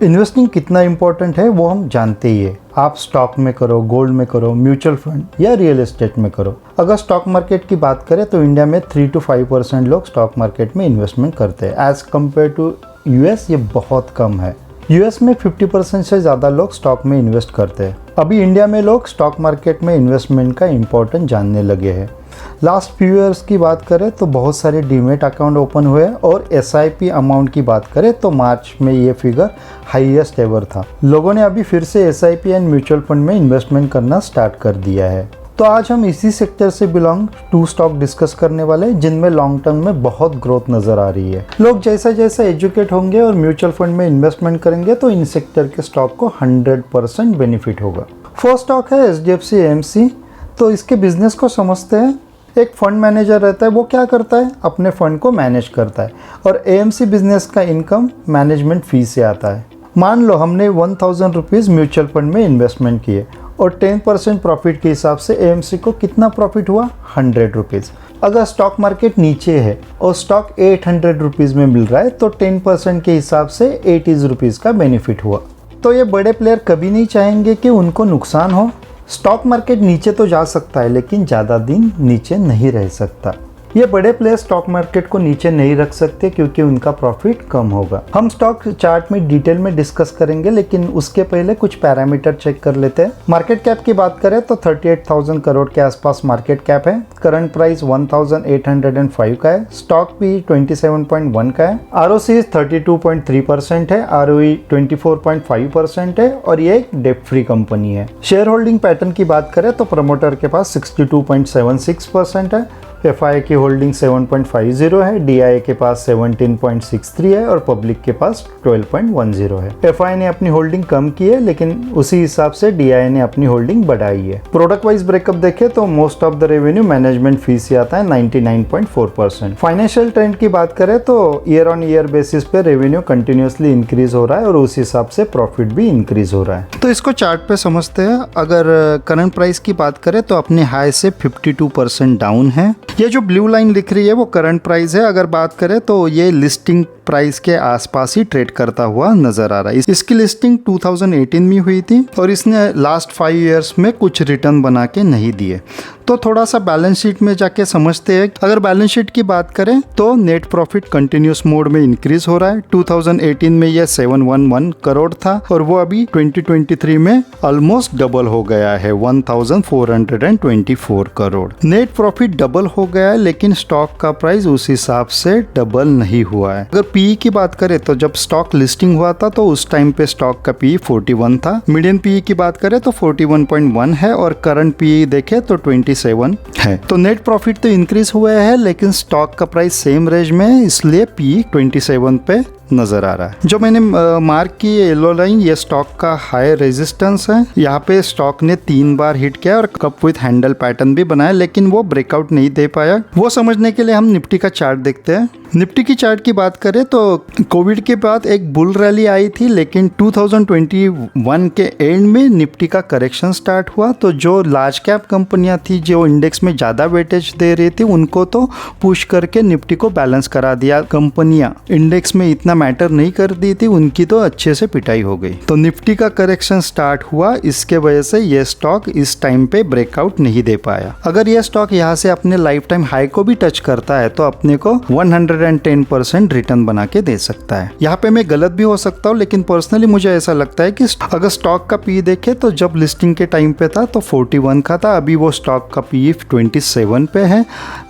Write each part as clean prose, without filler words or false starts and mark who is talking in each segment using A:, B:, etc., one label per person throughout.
A: Investing कितना important है वो हम जानते ही है। आप स्टॉक में करो, गोल्ड में करो, म्यूचुअल फंड या रियल एस्टेट में करो। अगर स्टॉक मार्केट की बात करें तो इंडिया में 3 to 5% लोग स्टॉक मार्केट में इन्वेस्टमेंट करते हैं। एज़ कम्पेयर टू यूएस ये बहुत कम है। यूएस में 50% से ज़्यादा लोग स्टॉक में इन्वेस्ट करते हैं। अभी इंडिया में लोग स्टॉक मार्केट में इन्वेस्टमेंट का इम्पोर्टेंट जानने लगे हैं। लास्ट फ्यू ईयर्स की बात करें तो बहुत सारे डीमेट अकाउंट ओपन हुए और एसआईपी अमाउंट की बात करें तो मार्च में ये फिगर हाईएस्ट एवर था। लोगों ने अभी फिर से एसआईपी एंड म्यूचुअल फंड में इन्वेस्टमेंट करना स्टार्ट कर दिया है। तो आज हम इसी सेक्टर से बिलोंग 2 स्टॉक डिस्कस करने वाले हैं जिनमें लॉन्ग टर्म में बहुत ग्रोथ नजर आ रही है। लोग जैसा जैसा एजुकेट होंगे और म्यूचुअल फंड में इन्वेस्टमेंट करेंगे तो इन सेक्टर के स्टॉक को 100% बेनिफिट होगा। फर्स्ट स्टॉक है एचडीएफसी एएमसी। तो इसके बिजनेस को समझते हैं। एक फंड मैनेजर रहता है, वो क्या करता है, अपने फंड को मैनेज करता है और एएमसी बिजनेस का इनकम मैनेजमेंट फी से आता है। मान लो हमने 1000 रुपीज़ म्यूचुअल फंड में इन्वेस्टमेंट किए और 10% प्रॉफिट के हिसाब से एएमसी को कितना प्रॉफिट हुआ, 100 रुपीज़। अगर स्टॉक मार्केट नीचे है और स्टॉक 800 रुपीज़ में मिल रहा है तो 10% के हिसाब से 80 रुपीज़ का बेनिफिट हुआ। तो ये बड़े प्लेयर कभी नहीं चाहेंगे कि उनको नुकसान हो। स्टॉक मार्केट नीचे तो जा सकता है लेकिन ज़्यादा दिन नीचे नहीं रह सकता। ये बड़े प्लेयर स्टॉक मार्केट को नीचे नहीं रख सकते क्योंकि उनका प्रॉफिट कम होगा। हम स्टॉक चार्ट में डिटेल में डिस्कस करेंगे लेकिन उसके पहले कुछ पैरामीटर चेक कर लेते हैं। मार्केट कैप की बात करें तो 38,000 करोड़ के आसपास मार्केट कैप है। करंट प्राइस 1805 का है। स्टॉक भी 27.1 का है। आरओसी 32.3% है। आरओई 24.5% है और ये एक डेट फ्री कंपनी है। शेयर होल्डिंग पैटर्न की बात करें तो प्रमोटर के पास 62.76% है। एफआई की होल्डिंग 7.50 है। डीआई के पास 17.63 है और पब्लिक के पास 12.10 है। एफआई ने अपनी होल्डिंग कम की है लेकिन उसी हिसाब से डीआई ने अपनी होल्डिंग बढ़ाई है। प्रोडक्ट वाइज ब्रेकअप देखें तो most of the revenue management fee से आता है 99.4%। फाइनेंशियल ट्रेंड की बात करें तो ईयर ऑन ईयर बेसिस पे रेवेन्यू कंटिन्यूसली इंक्रीज हो रहा है और उस हिसाब से प्रॉफिट भी इंक्रीज हो रहा है। तो इसको चार्ट पे समझते हैं। अगर करंट प्राइस की बात करें तो अपने हाई से 52% डाउन है। ये जो ब्लू लाइन लिख रही है वो करंट प्राइस है। अगर बात करें तो ये लिस्टिंग प्राइस के आसपास ही ट्रेड करता हुआ नजर आ रहा है। इसकी लिस्टिंग 2018 में हुई थी और इसने लास्ट 5 इयर्स में कुछ रिटर्न बना के नहीं दिए। तो थोड़ा सा बैलेंस शीट में जाके समझते हैं। अगर बैलेंस शीट की बात करें तो नेट प्रॉफिट कंटिन्यूस मोड में इंक्रीज हो रहा है। 2018 में यह 711 करोड़ था और वो अभी 2023 में ऑलमोस्ट डबल हो गया है, 1424 करोड़। नेट प्रॉफिट डबल हो गया है लेकिन स्टॉक का प्राइस उस हिसाब से डबल नहीं हुआ है। अगर पीई की बात करें तो जब स्टॉक लिस्टिंग हुआ था तो उस टाइम पे स्टॉक का पीई 41 था। मीडियन पीई की बात करें तो 41.1 है और करंट पीई देखे तो 27 है। तो नेट प्रॉफिट तो इंक्रीज हुआ है लेकिन स्टॉक का प्राइस सेम रेंज में है, इसलिए पीई 27 पे नजर आ रहा है। जो मैंने मार्क की येलो लाइन ये स्टॉक का हाई रेजिस्टेंस है। यहाँ पे स्टॉक ने 3 बार हिट किया और कप विथ हैंडल पैटर्न भी बनाया लेकिन वो ब्रेकआउट नहीं दे पाया। वो समझने के लिए हम निफ्टी का चार्ट देखते हैं। निफ्टी की चार्ट की बात करें तो कोविड के बाद एक बुल रैली आई थी लेकिन 2021 के एंड में निफ्टी का करेक्शन स्टार्ट हुआ। तो जो लार्ज कैप कंपनियां थी जो इंडेक्स में ज़्यादा वेटेज दे रही थी उनको तो पुश करके निफ्टी को बैलेंस करा दिया। कंपनियां इंडेक्स में इतना मैटर नहीं कर दी थी उनकी तो अच्छे से पिटाई हो गई। तो निफ्टी का करेक्शन स्टार्ट हुआ, इसके वजह से ये स्टॉक इस टाइम पे ब्रेकआउट नहीं दे पाया। अगर ये स्टॉक यहाँ से अपने लाइफ टाइम हाई को भी टच करता है तो अपने को 110% रिटर्न बना के दे सकता है। यहाँ पे मैं गलत भी हो सकता हूँ लेकिन पर्सनली मुझे ऐसा लगता है कि अगर स्टॉक का पी देखे तो जब लिस्टिंग के टाइम पे था तो 41 का था, अभी वो स्टॉक का पी 27 पे है।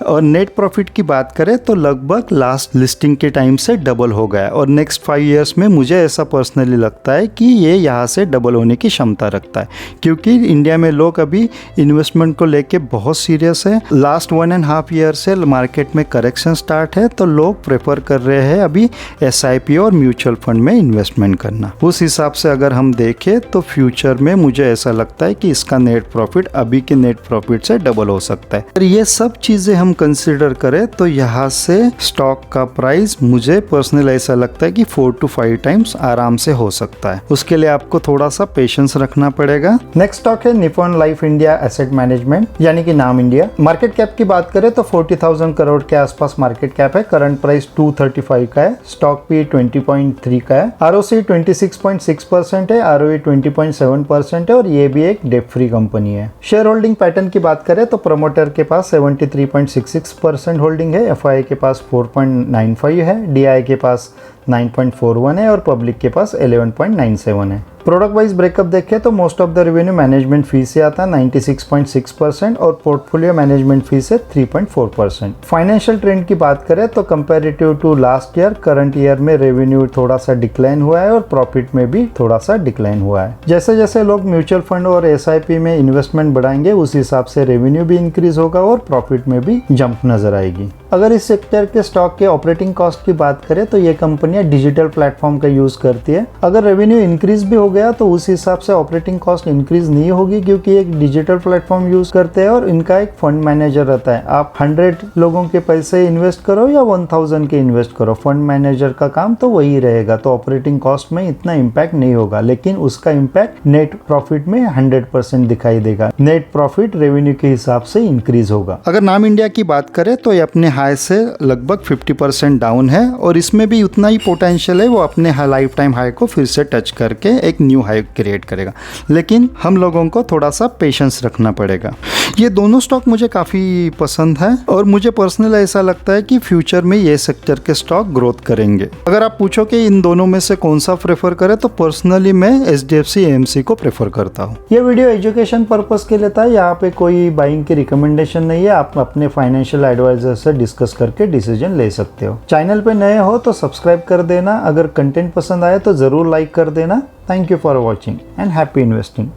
A: और नेट प्रॉफिट की बात करें तो लगभग लास्ट लिस्टिंग के टाइम से डबल हो गया और नेक्स्ट 5 इयर्स में मुझे ऐसा पर्सनली लगता है कि ये यहाँ से डबल होने की क्षमता रखता है क्योंकि इंडिया में लोग अभी इन्वेस्टमेंट को लेके बहुत सीरियस है। लास्ट 1.5 ईयर से मार्केट में करेक्शन स्टार्ट है तो लोग प्रेफर कर रहे हैं अभी एसआईपी और म्यूचुअल फंड में इन्वेस्टमेंट करना। उस हिसाब से अगर हम देखें तो फ्यूचर में मुझे ऐसा लगता है कि इसका नेट प्रॉफिट अभी के नेट प्रॉफिट से डबल हो सकता है। अगर ये सब चीज़ें हम कंसिडर करें तो यहाँ से स्टॉक का प्राइस मुझे पर्सनली ऐसा लगता लगता है कि 4 to 5 टाइम्स आराम से हो सकता है। उसके लिए आपको थोड़ा सा पेशेंस रखना पड़ेगा। नेक्स्ट स्टॉक है Nippon life India asset management यानी कि नाम इंडिया। मार्केट कैप की बात करें तो 40,000 करोड़ के आसपास मार्केट कैप है। करंट प्राइस 235 का है। स्टॉक पी 20.3 का है। आरओसी 26.6% है। आरओई 20.7% है और ये भी एक डेट फ्री कंपनी है। शेयर होल्डिंग पैटर्न की बात करें तो प्रमोटर के पास 73.66% होल्डिंग है। एफआई के पास 4.95 है। डीआई के पास 9.41 है और पब्लिक के पास 11.97 है। प्रोडक्ट वाइज ब्रेकअप देखें तो most of the revenue management fee से आता है 96.6% और पोर्टफोलियो मैनेजमेंट फी से 3.4%। फाइनेंशियल ट्रेंड की बात करें तो comparative to last year current year में रेवेन्यू थोड़ा सा डिक्लाइन हुआ है और प्रॉफिट में भी थोड़ा सा डिक्लाइन हुआ है। जैसे जैसे लोग म्यूचुअल फंड और एसआईपी में इन्वेस्टमेंट बढ़ाएंगे उस हिसाब से रेवेन्यू भी इंक्रीज होगा और प्रॉफिट में भी जंप नजर आएगी। अगर इस सेक्टर के स्टॉक के ऑपरेटिंग कॉस्ट की बात करें तो ये कंपनियां डिजिटल प्लेटफॉर्म का यूज करती है। अगर रेवेन्यू इंक्रीज भी हो गया तो उस हिसाब से ऑपरेटिंग कॉस्ट इंक्रीज नहीं होगी क्योंकि एक डिजिटल प्लेटफॉर्म यूज करते हैं और इनका एक फंड मैनेजर रहता है। आप 100 लोगों के पैसे इन्वेस्ट करो या 1000 के इन्वेस्ट करो, फंड मैनेजर का काम तो वही रहेगा। तो ऑपरेटिंग कॉस्ट में इतना इम्पैक्ट नहीं होगा, लेकिन उसका इम्पैक्ट नेट प्रॉफिट में 100% दिखाई देगा। नेट प्रॉफिट रेवेन्यू के हिसाब से इंक्रीज होगा। अगर नाम इंडिया की बात करें तो ये अपने हाई से लगभग 50% डाउन है और इसमें भी उतना ही पोटेंशियल है, वो अपने लाइफ टाइम हाई को फिर से टच करके एक न्यू हाई क्रिएट करेगा, लेकिन हम लोगों को थोड़ा सा पेशेंस रखना पड़ेगा। ये दोनों स्टॉक मुझे काफ़ी पसंद है और मुझे पर्सनली ऐसा लगता है कि फ्यूचर में ये सेक्टर के स्टॉक ग्रोथ करेंगे। अगर आप पूछो कि इन दोनों में से कौन सा प्रेफर करें तो पर्सनली मैं HDFC AMC को प्रेफर करता हूँ। ये वीडियो एजुकेशन पर्पस के लिए था, यहाँ पे कोई बाइंग की रिकमेंडेशन नहीं है। आप अपने फाइनेंशियल एडवाइजर से डिस्कस करके डिसीजन ले सकते हो। चैनल पे नए हो तो सब्सक्राइब कर देना। अगर कंटेंट पसंद आए तो जरूर लाइक कर देना। Thank you for watching and happy investing.